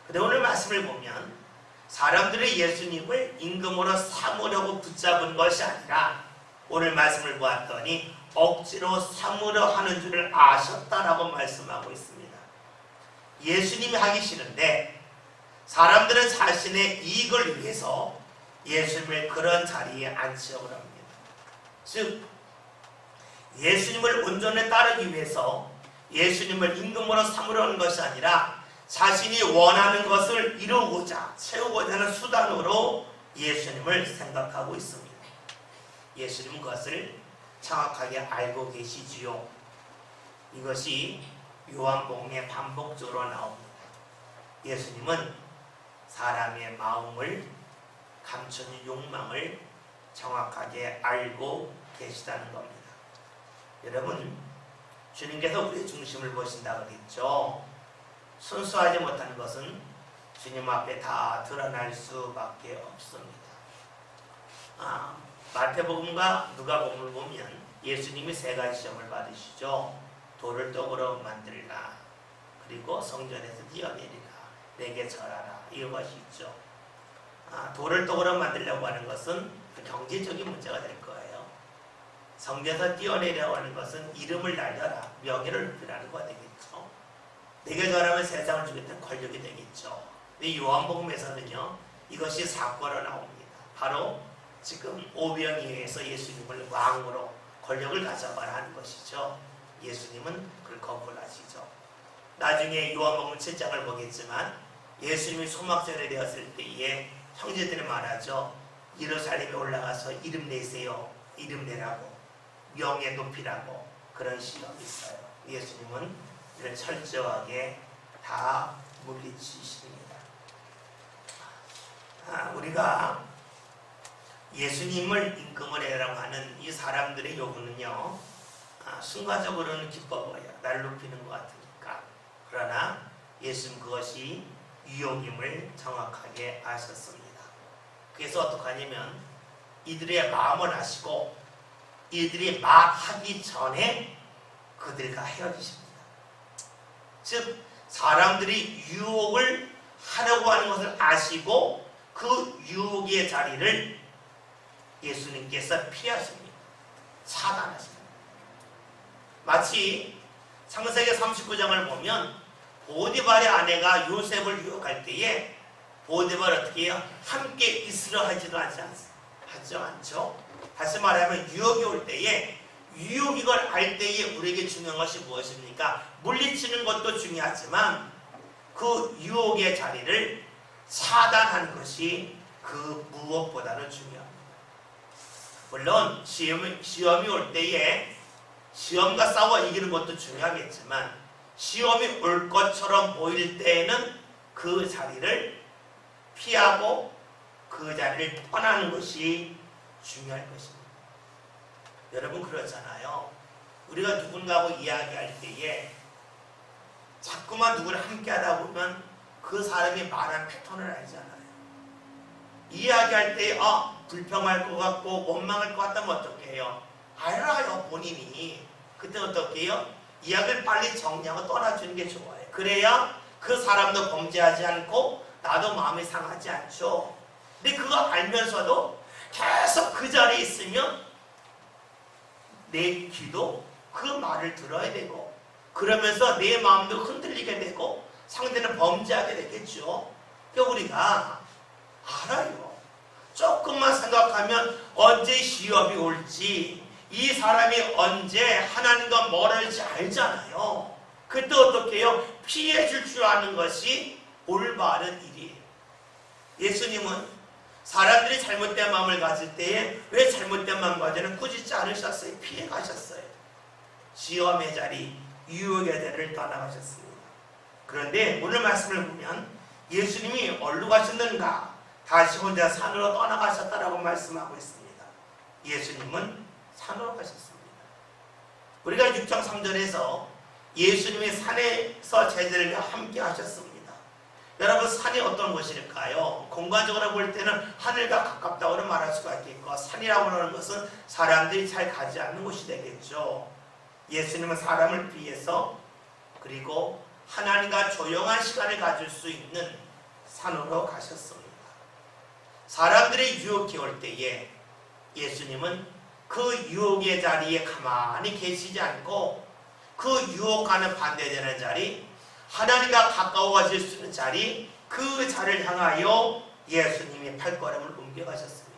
그런데 오늘 말씀을 보면 사람들이 예수님을 임금으로 삼으려고 붙잡은 것이 아니라 오늘 말씀을 보았더니 억지로 삼으려 하는 줄을 아셨다라고 말씀하고 있습니다. 예수님이 하기 싫은데 사람들은 자신의 이익을 위해서 예수님을 그런 자리에 앉히려고 합니다. 즉 예수님을 온전히 따르기 위해서 예수님을 임금으로 삼으려는 것이 아니라 자신이 원하는 것을 이루고자 채우고자 하는 수단으로 예수님을 생각하고 있습니다. 예수님은 그것을 정확하게 알고 계시지요. 이것이 요한복음에 반복적으로 나옵니다. 예수님은 사람의 마음을 감추는 욕망을 정확하게 알고 계시다는 겁니다. 여러분, 주님께서 우리의 중심을 보신다고 그랬죠. 순수하지 못한 것은 주님 앞에 다 드러날 수밖에 없습니다. 마태복음과 누가복음을 보면 예수님이 세 가지 시험을 받으시죠. 돌을 떡으로 만들라, 그리고 성전에서 뛰어내리라, 내게 절하라, 이것이 있죠. 돌을 떡으로 만들려고 하는 것은 경제적인 문제가 될 거예요. 성전에서 뛰어내리려고 하는 것은 이름을 날려라, 명예를 높이라는 거가 되겠죠. 내게 절하면 세상을 주겠다는 권력이 되겠죠. 근데 요한복음에서는요, 이것이 사건으로 나옵니다. 바로 지금 오병이어에서 예수님을 왕으로 권력을 가져가라 하는 것이죠. 예수님은 그걸 거부하시죠. 나중에 요한복음 7장을 보겠지만 예수님이 소막절에 되었을 때에 형제들이 말하죠. 예루살렘에 올라가서 이름 내세요. 이름 내라고, 명예 높이라고, 그런 시험이 있어요. 예수님은 이를 철저하게 다 물리치십니다. 우리가 예수님을 임금을 해라고 하는 이 사람들의 요구는요, 순간적으로는 기뻐 보여, 날 높이는 것 같으니까. 그러나 예수님 그것이 유혹임을 정확하게 아셨습니다. 그래서 어떻게 하냐면 이들의 마음을 아시고 이들이 말하기 전에 그들과 헤어지십니다. 즉 사람들이 유혹을 하려고 하는 것을 아시고 그 유혹의 자리를 예수님께서 피하십니다. 차단하십니다. 마치 창세기 39장을 보면 보디발의 아내가 요셉을 유혹할 때에 보디발 어떻게 해요? 함께 있으려 하지도 않죠. 다시 말하면 유혹이 올 때에 유혹이 걸 알 때에 우리에게 중요한 것이 무엇입니까? 물리치는 것도 중요하지만 그 유혹의 자리를 차단하는 것이 그 무엇보다는 중요합니다. 물론 시험이 올 때에 시험과 싸워 이기는 것도 중요하겠지만 시험이 올 것처럼 보일 때에는 그 자리를 피하고 그 자리를 떠나는 것이 중요할 것입니다. 여러분 그렇잖아요. 우리가 누군가하고 이야기할 때에 자꾸만 누구를 함께 하다 보면 그 사람이 말하는 패턴을 알잖아요. 이야기할 때 불평할 것 같고 원망할 것 같다면 어떻게 해요? 알아요, 본인이. 그때 어떻게 해요? 이야기를 빨리 정리하고 떠나주는 게 좋아요. 그래야 그 사람도 범죄하지 않고 나도 마음이 상하지 않죠. 근데 그거 알면서도 계속 그 자리에 있으면 내 귀도 그 말을 들어야 되고 그러면서 내 마음도 흔들리게 되고 상대는 범죄하게 되겠죠. 그러니까 우리가 알아요. 조금만 생각하면 언제 시험이 올지, 이 사람이 언제 하나님과 멀어질지 알잖아요. 그때 어떻게 해요? 피해줄 줄 아는 것이 올바른 일이에요. 예수님은 사람들이 잘못된 마음을 가질 때에 왜 잘못된 마음 가지는 꾸짖지 않으셨어요? 피해 가셨어요. 시험의 자리, 유혹의 자리를 떠나가셨습니다. 그런데 오늘 말씀을 보면 예수님이 어디로 가셨는가? 다시 혼자 산으로 떠나가셨다라고 말씀하고 있습니다. 예수님은 산으로 가셨습니다. 우리가 6장 3절에서 예수님이 산에서 제자들과 함께 하셨습니다. 여러분 산이 어떤 곳일까요? 공간적으로 볼 때는 하늘과 가깝다고 말할 수가 있겠고 산이라고 하는 것은 사람들이 잘 가지 않는 곳이 되겠죠. 예수님은 사람을 피해서 그리고 하나님과 조용한 시간을 가질 수 있는 산으로 가셨습니다. 사람들의 유혹이 올 때에 예수님은 그 유혹의 자리에 가만히 계시지 않고 그 유혹하는 반대되는 자리, 하나님과 가까워질 수 있는 자리, 그 자리를 향하여 예수님이 발걸음을 옮겨가셨습니다.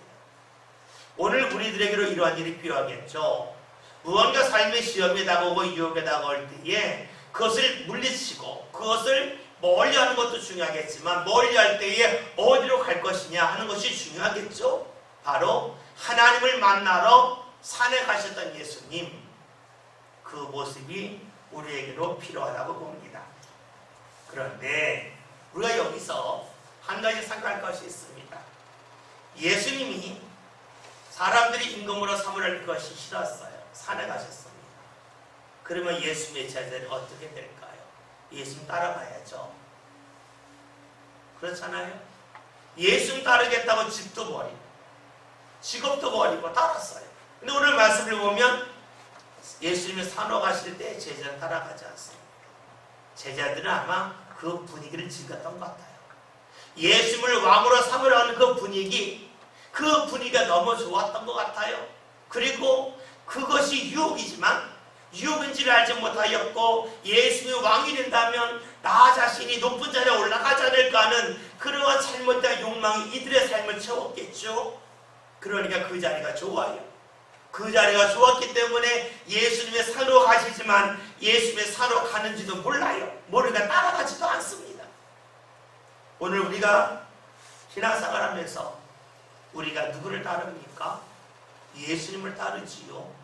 오늘 우리들에게로 이러한 일이 필요하겠죠. 무언가 삶의 시험에 다가오고 유혹에 다가올 때에 그것을 물리치고 그것을 멀리하는 것도 중요하겠지만 멀리할 때에 어디로 갈 것이냐 하는 것이 중요하겠죠. 바로 하나님을 만나러 산에 가셨던 예수님, 그 모습이 우리에게도 필요하다고 봅니다. 그런데 우리가 여기서 한 가지 생각할 것이 있습니다. 예수님이 사람들이 임금으로 삼으려는 것이 싫었어요. 산에 가셨습니다. 그러면 예수님의 제자들은 어떻게 될까요? 예수님 따라가야죠. 그렇잖아요. 예수님 따르겠다고 집도 버리고 직업도 버리고 따랐어요. 근데 오늘 말씀을 보면 예수님이 산으로 가실 때 제자는 따라가지 않습니다. 제자들은 아마 그 분위기를 즐겼던 것 같아요. 예수님을 왕으로 삼으려는 그 분위기가 너무 좋았던 것 같아요. 그리고 그것이 유혹이지만 유혹인지를 알지 못하였고, 예수님이 왕이 된다면 나 자신이 높은 자리에 올라가지 않을까 하는 그러한 잘못된 욕망이 이들의 삶을 채웠겠죠. 그러니까 그 자리가 좋아요. 그 자리가 좋았기 때문에 예수님의 산으로 가시지만 예수님의 산으로 가는지도 몰라요. 모르니까 따라가지도 않습니다. 오늘 우리가 신앙생활하면서 우리가 누구를 따릅니까? 예수님을 따르지요.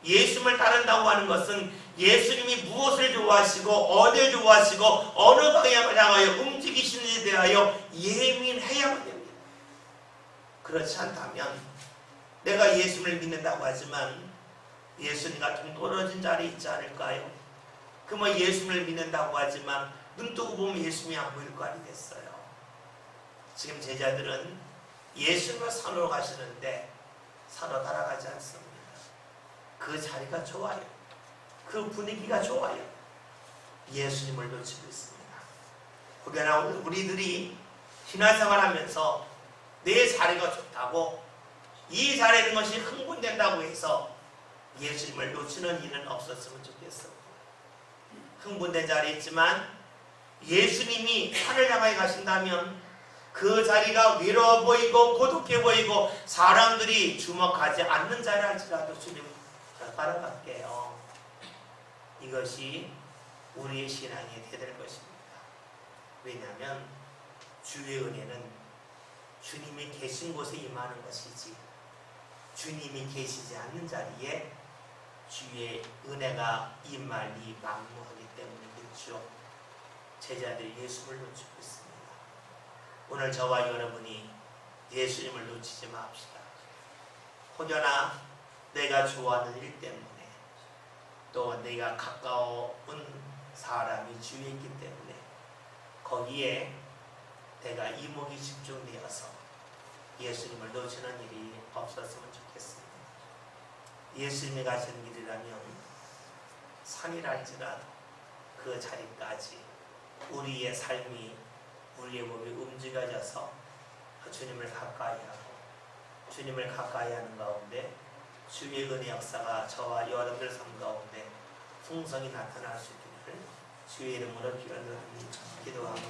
예수님을 따른다고 하는 것은 예수님이 무엇을 좋아하시고 어디를 좋아하시고 어느 방향을 향하여 움직이시는지에 대하여 예민해야만 됩니다. 그렇지 않다면 내가 예수님을 믿는다고 하지만 예수님과 동떨어진 자리에 있지 않을까요? 그 뭐 예수님을 믿는다고 하지만 눈 뜨고 보면 예수님이 안 보일 거 아니겠어요? 지금 제자들은 예수님을 산으로 가시는데 산으로 따라가지 않습니다. 그 자리가 좋아요. 그 분위기가 좋아요. 예수님을 놓치고 있습니다. 혹여나 우리들이 신앙생활하면서 내 자리가 좋다고 이 자리라는 것이 흥분된다고 해서 예수님을 놓치는 일은 없었으면 좋겠습니다. 흥분된 자리에 있지만 예수님이 산을 향하여 가신다면 그 자리가 외로워 보이고 고독해 보이고 사람들이 주목하지 않는 자리라 할지라도 주님 따라갈게요. 이것이 우리의 신앙이 되야 될 것입니다. 왜냐하면 주의 은혜는 주님이 계신 곳에 임하는 것이지 주님이 계시지 않는 자리에 주의 은혜가 임하리 만무하기 때문이겠죠. 제자들이 예수를 놓치고 있습니다. 오늘 저와 여러분이 예수님을 놓치지 맙시다. 혹여나 내가 좋아하는 일 때문에 또 내가 가까운 사람이 주위에 있기 때문에 거기에 내가 이목이 집중되어서 예수님을 놓치는 일이 없었으면 좋겠습니다. 예수님이 가시는 길이라면 산이랄지라도 그 자리까지 우리의 삶이 우리의 몸이 움직여져서 주님을 가까이 하고 주님을 가까이 하는 가운데 주의 은혜 역사가 저와 여러분들 삶 가운데 풍성히 나타날 수 있기를 주의 이름으로 기도합니다.